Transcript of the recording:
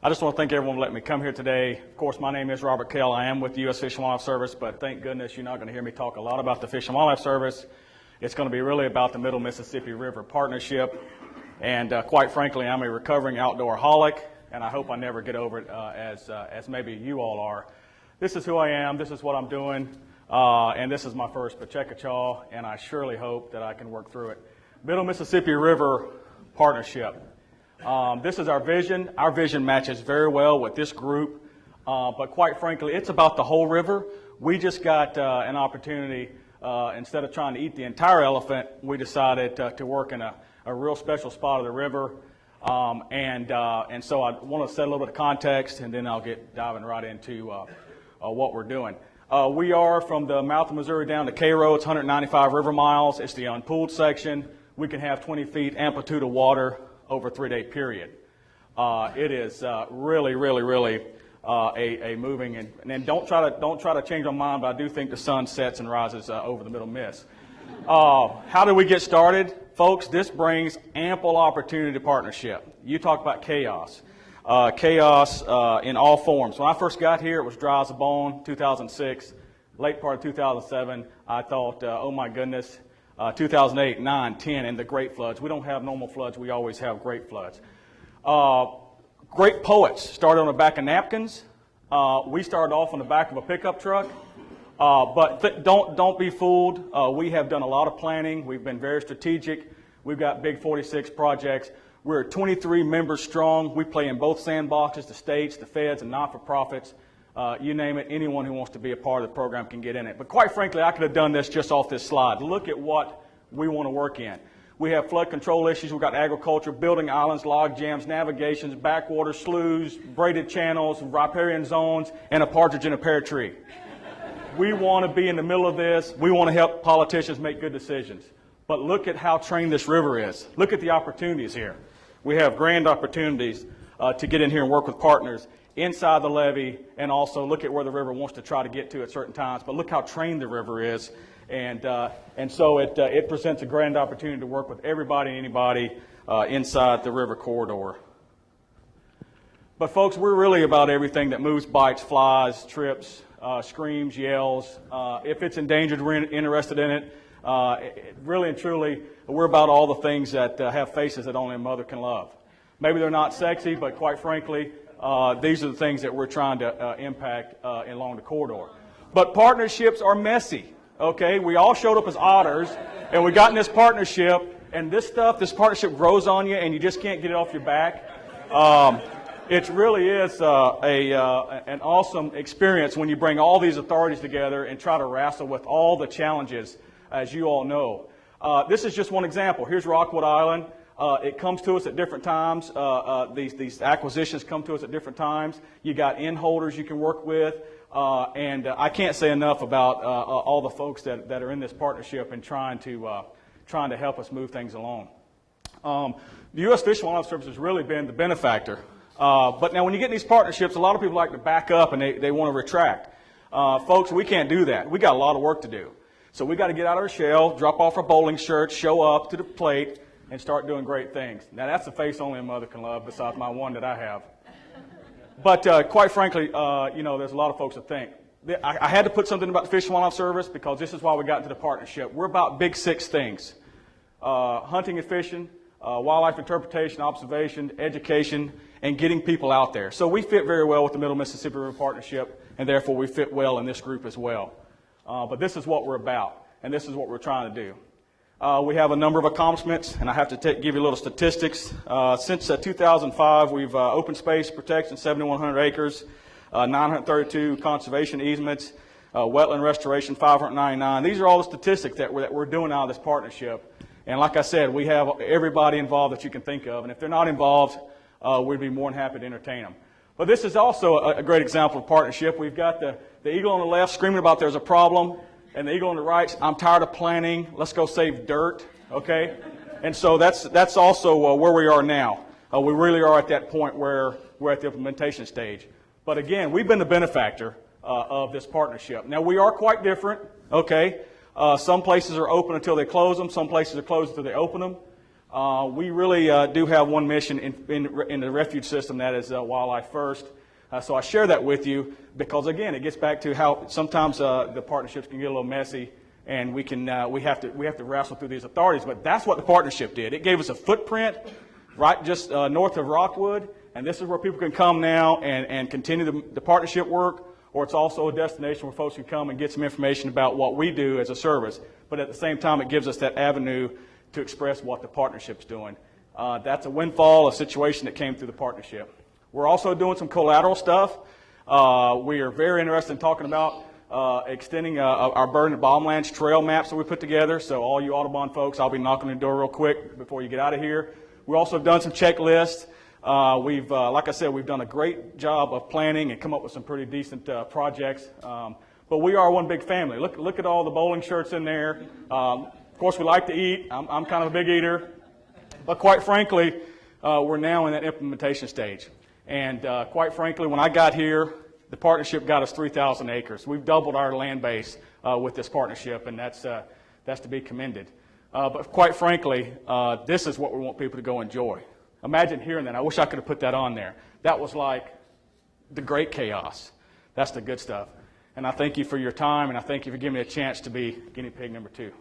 I just want to thank everyone for letting me come here today. Of course, my name is Robert Cail. I am with the U.S. Fish and Wildlife Service, but thank goodness you're not going to hear me talk a lot about the Fish and Wildlife Service. It's going to be really about the Middle Mississippi River Partnership. And quite frankly, I'm a recovering outdoor-holic, and I hope I never get over it as maybe you all are. This is who I am. This is what I'm doing. And this is my first Pacheco, and I surely hope that I can work through it. Middle Mississippi River Partnership. This is our vision. Our vision matches very well with this group, but quite frankly, it's about the whole river. We just got an opportunity, instead of trying to eat the entire elephant, we decided to work in a real special spot of the river, and so I want to set a little bit of context, and then I'll get diving right into what we're doing. We are from the mouth of Missouri down to Cail. It's 195 river miles. It's the unpooled section. We can have 20 feet amplitude of water over a 3-day period. It is really a moving, and don't try to change my mind, but I do think the sun sets and rises over the Middle Miss. How did we get started? Folks, this brings ample opportunity to partnership. You talk about chaos. Chaos in all forms. When I first got here, it was dry as a bone, 2006. Late part of 2007, I thought, oh my goodness, 2008, 9, 10, and the great floods. We don't have normal floods. We always have great floods. Great poets started on the back of napkins. We started off on the back of a pickup truck. But don't be fooled. We have done a lot of planning. We've been very strategic. We've got big 46 projects. We're 23 members strong. We play in both sandboxes, the states, the feds, and not-for-profits. You name it, anyone who wants to be a part of the program can get in it. But quite frankly, I could have done this just off this slide. Look at what we want to work in. We have flood control issues. We've got agriculture, building islands, log jams, navigations, backwaters, sloughs, braided channels, riparian zones, and a partridge in a pear tree. We want to be in the middle of this. We want to help politicians make good decisions. But look at how trained this river is. Look at the opportunities here. We have grand opportunities to get in here and work with partners inside the levee, and also look at where the river wants to try to get to at certain times. But look how trained the river is, and so it presents a grand opportunity to work with everybody and anybody inside the river corridor. But folks, we're really about everything that moves, bites, flies, trips, screams, yells. If it's endangered, we're interested in it. Really and truly, we're about all the things that have faces that only a mother can love. Maybe they're not sexy, but quite frankly, these are the things that we're trying to impact along the corridor. But partnerships are messy, okay? We all showed up as otters, and we got in this partnership, and this partnership grows on you, and you just can't get it off your back. It really is an awesome experience when you bring all these authorities together and try to wrestle with all the challenges, as you all know. This is just one example. Here's Rockwood Island. It comes to us at different times. These acquisitions come to us at different times. You got in holders you can work with, and I can't say enough about all the folks that are in this partnership and trying to help us move things along. The U.S. Fish and Wildlife Service has really been the benefactor. But now when you get in these partnerships, a lot of people like to back up and they want to retract. Folks, we can't do that. We got a lot of work to do. So we got to get out of our shell, drop off our bowling shirts, show up to the plate, and start doing great things. Now that's a face only a mother can love, besides my one that I have. But quite frankly, there's a lot of folks that think. I had to put something about the Fish and Wildlife Service because this is why we got into the partnership. We're about big 6 things: hunting and fishing, wildlife interpretation, observation, education, and getting people out there. So we fit very well with the Middle Mississippi River Partnership, and therefore we fit well in this group as well. But this is what we're about, and this is what we're trying to do. We have a number of accomplishments, and I have to give you a little statistics. Since 2005, we've open space protection, 7,100 acres, 932 conservation easements, wetland restoration, 599. These are all the statistics that we're doing out of this partnership. And like I said, we have everybody involved that you can think of, and if they're not involved, we'd be more than happy to entertain them. But this is also a great example of partnership. We've got the eagle on the left screaming about there's a problem, and the eagle on the right, I'm tired of planning, let's go save dirt, okay? And so that's also where we are now. We really are at that point where we're at the implementation stage. But again, we've been the benefactor of this partnership. Now, we are quite different, okay? Some places are open until they close them. Some places are closed until they open them. We really do have one mission in the refuge system, that is Wildlife First. So I share that with you because, again, it gets back to how sometimes the partnerships can get a little messy, and we have to wrestle through these authorities. But that's what the partnership did. It gave us a footprint right just north of Rockwood, and this is where people can come now and continue the partnership work. Or it's also a destination where folks can come and get some information about what we do as a service. But at the same time, it gives us that avenue to express what the partnership's doing. That's a windfall, a situation that came through the partnership. We're also doing some collateral stuff. We are very interested in talking about extending our Bird and Bomblands trail maps that we put together. So all you Audubon folks, I'll be knocking on the door real quick before you get out of here. We also have done some checklists. Like I said, we've done a great job of planning and come up with some pretty decent projects. But we are one big family. Look at all the bowling shirts in there. Of course, we like to eat. I'm kind of a big eater. But quite frankly, we're now in that implementation stage. And quite frankly, when I got here, the partnership got us 3,000 acres. We've doubled our land base with this partnership, and that's to be commended. But quite frankly, this is what we want people to go enjoy. Imagine hearing that. I wish I could have put that on there. That was like the great chaos. That's the good stuff. And I thank you for your time, and I thank you for giving me a chance to be guinea pig number 2.